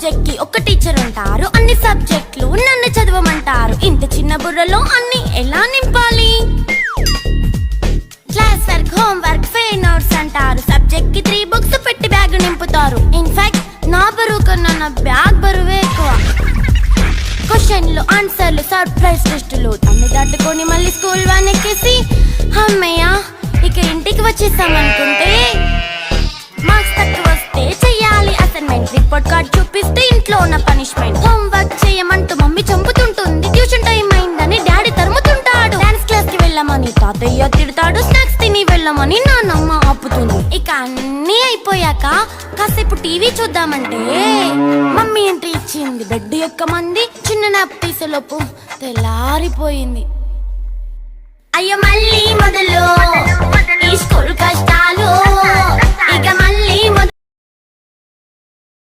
Subject కి ఒక teacher ఉంటారు, అన్ని సబ్జెక్టులు నన్ను చదవమంటారు. ఇంత చిన్న బుర్రలో అన్ని ఎలా నింపాలి? Class work, home work, fair notes అంటారు. సబ్జెక్ట్ కి 3 బుక్స్ పెట్టి బ్యాగ్ నింపుతారు. ఇన్ఫాక్ట్ నా బరువు కన్నా నా బ్యాగ్ బరువే ఎక్కువ. క్వశ్చన్లు, ఆన్సర్లు, సర్ప్రైజ్ టెస్టులు అన్ని దాటుకొని మళ్ళీ స్కూల్ వ్యాన్ ఎక్కేసి అమ్మయ్య ఇక ఇంటికి వచ్చేసామనుకుంటే మార్క్స్ తక్కువ వస్తే చెయ్యాలి అసైన్మెంట్. రిపోర్ట్ కార్డ్ చూపిస్తే ఇంట్లో ఉన్న పనిష్మెంట్. హోమ్ వర్క్ చేయమంటూ మమ్మీ చంపుతుంటుంది. ట్యూషన్ టైం అయిందని డాడీ తరుముతుంటాడు. డాన్స్ క్లాస్ కి వెళ్ళమని తాతయ్య తిడతాడు. స్నాక్స్ తిని వెళ్ళమని నాన్నమ్మ ఆపుతుంది. ఇక అన్నీ అయిపోయాక కాసేపు టీవీ చూద్దామంటే మమ్మీ ఎంట్రీ ఇచ్చింది. బెడ్ ఎక్కమంది. చిన్న నాప్ తీసేలోపు తెల్లారిపోయింది. అయ్యో మళ్ళీ మొదలు ఈ స్కూల్ కష్టాలు.